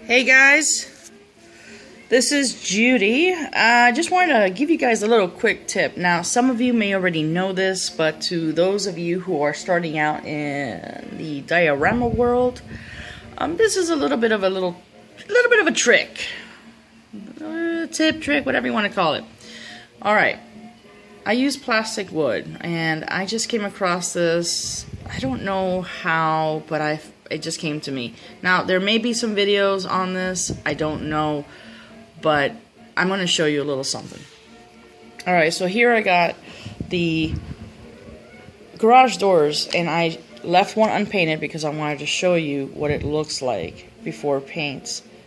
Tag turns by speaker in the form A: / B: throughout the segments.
A: Hey guys, this is Judy. I just wanted to give you guys a little quick tip. Now, some of you may already know this, but to those of you who are starting out in the diorama world, this is a little bit of a trick, tip, trick, whatever you want to call it. All right, I use plastic wood, and I just came across this. I don't know how, but it just came to me. Now, there may be some videos on this, I don't know, but I'm going to show you a little something. Alright, so here I got the garage doors, and I left one unpainted because I wanted to show you what it looks like before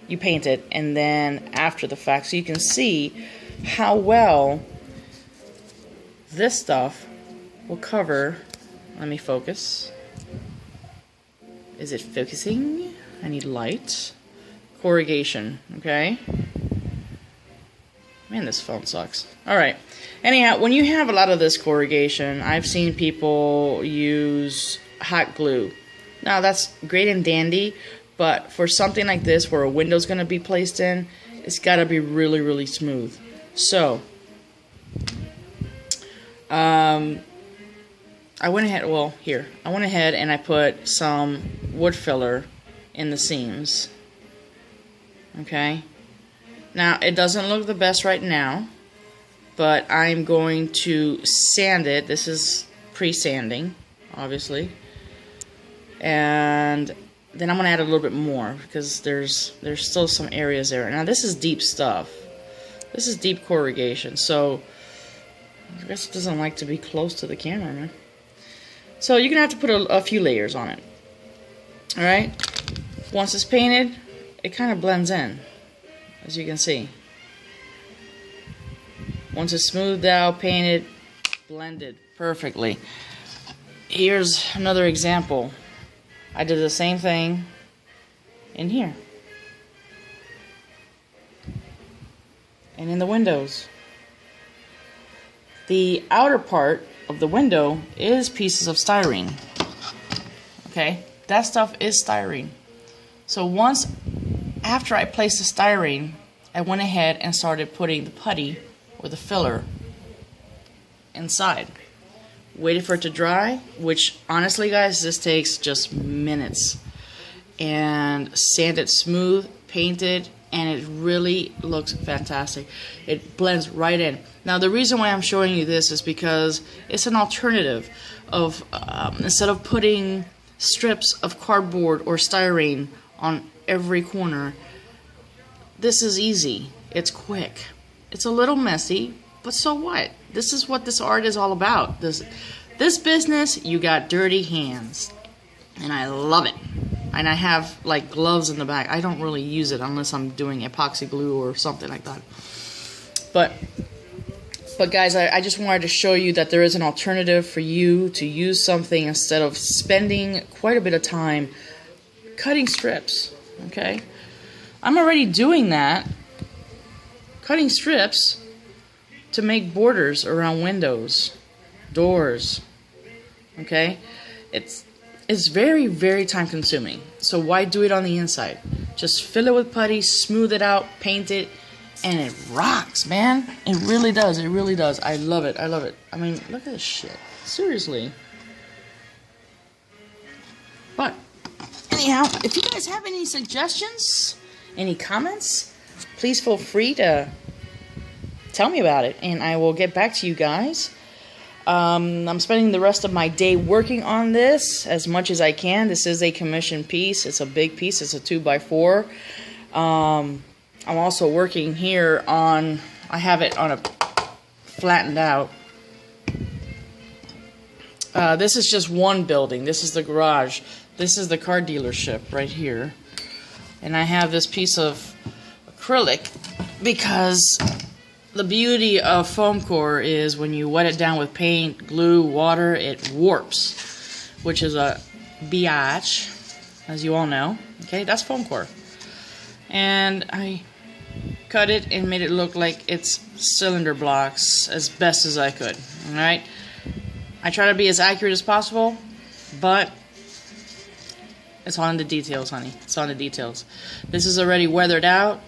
A: you paint it, and then after the fact, so you can see how well this stuff will cover. Let me focus. Is it focusing? I need light. Corrugation, okay? Man, this phone sucks. Alright. Anyhow, when you have a lot of this corrugation, I've seen people use hot glue. Now, that's great and dandy, but for something like this where a window's going to be placed in, it's got to be really, really smooth. So, I went ahead and I put some wood filler in the seams. Okay? Now, it doesn't look the best right now, but I'm going to sand it. This is pre-sanding, obviously. And then I'm going to add a little bit more because there's still some areas there. Now, this is deep stuff. This is deep corrugation, so I guess it doesn't like to be close to the camera, man. So you're going to have to put a few layers on it. Alright? Once it's painted, it kind of blends in, as you can see. Once it's smoothed out, painted, blended perfectly. Here's another example. I did the same thing in here. And in the windows. The outer part of the window is pieces of styrene. Okay, that stuff is styrene. So after I placed the styrene, I went ahead and started putting the putty or the filler inside. Waited for it to dry, which honestly, guys, this takes just minutes. And sand it smooth, paint it, and it really looks fantastic. It blends right in. Now, the reason why I'm showing you this is because it's an alternative of, instead of putting strips of cardboard or styrene on every corner, this is easy. It's quick. It's a little messy, but so what? This is what this art is all about. This business, you got dirty hands, and I love it. And I have like gloves in the back. I don't really use it unless I'm doing epoxy glue or something like that. But guys, I just wanted to show you that there is an alternative for you to use something instead of spending quite a bit of time cutting strips, okay? I'm already doing that, cutting strips to make borders around windows, doors, okay? It's very, very time consuming. So why do it on the inside? Just fill it with putty, smooth it out, paint it, and it rocks, man. It really does. It really does. I love it. I love it. I mean, look at this shit. Seriously. But, anyhow, if you guys have any suggestions, any comments, please feel free to tell me about it, and I will get back to you guys. I'm spending the rest of my day working on this as much as I can. This is a commissioned piece. It's a big piece. It's a 2x4. I'm also working here on, I have it on a flattened out. This is just one building. This is the garage. This is the car dealership right here. And I have this piece of acrylic because the beauty of foam core is when you wet it down with paint, glue, water, it warps, which is a biatch, as you all know. Okay, that's foam core. And I cut it and made it look like it's cylinder blocks as best as I could. Alright? I try to be as accurate as possible, but It's all in the details, honey. It's all in the details. This is already weathered out.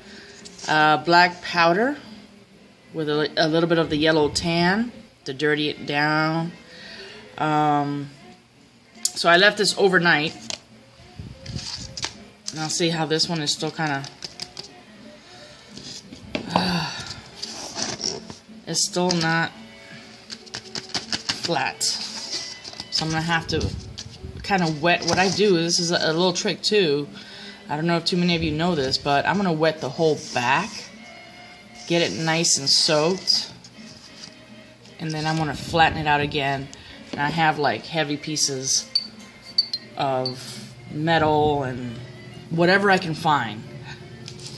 A: Black powder with a little bit of the yellow tan to dirty it down. So I left this overnight. And I'll see how this one is still kind of... it's still not flat. So I'm going to have to kind of wet. What I do, this is a little trick too. I don't know if too many of you know this, but I'm going to wet the whole back. Get it nice and soaked. And then I'm going to flatten it out again. And I have like heavy pieces of metal and whatever I can find.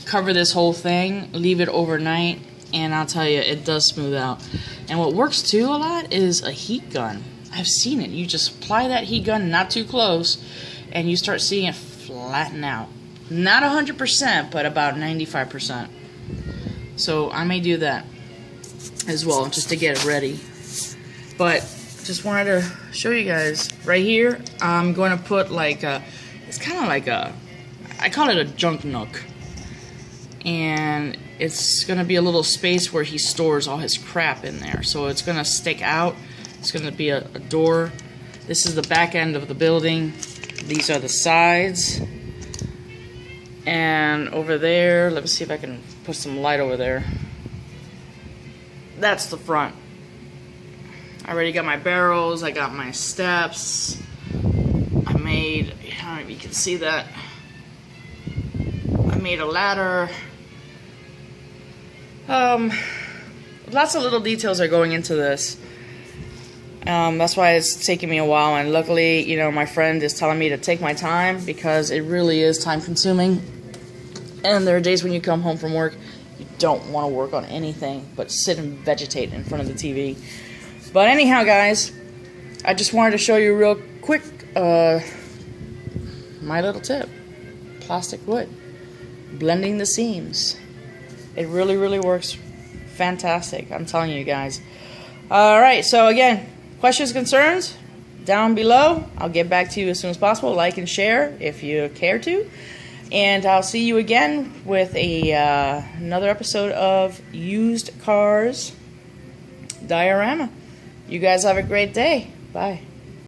A: Cover this whole thing, leave it overnight, and I'll tell you, it does smooth out. And what works too a lot is a heat gun. I've seen it. You just apply that heat gun not too close, and you start seeing it flatten out. Not 100%, but about 95%. So I may do that as well, just to get it ready. But just wanted to show you guys right here. I'm going to put like a, it's kind of like a, I call it a junk nook, and it's going to be a little space where he stores all his crap in there. So it's going to stick out. It's going to be a door. This is the back end of the building. These are the sides. And over there, let me see if I can put some light over there. That's the front. I already got my barrels, I got my steps. I made, I don't know if you can see that. I made a ladder. Lots of little details are going into this. That's why it's taking me a while, and luckily, you know, my friend is telling me to take my time because it really is time consuming. And there are days when you come home from work, you don't want to work on anything but sit and vegetate in front of the TV. But anyhow, guys, I just wanted to show you real quick my little tip. Plastic wood. Blending the seams. It really, really works fantastic. I'm telling you guys. Alright, so again, questions, concerns, down below. I'll get back to you as soon as possible. Like and share if you care to. And I'll see you again with another episode of Used Cars Diorama. You guys have a great day. Bye.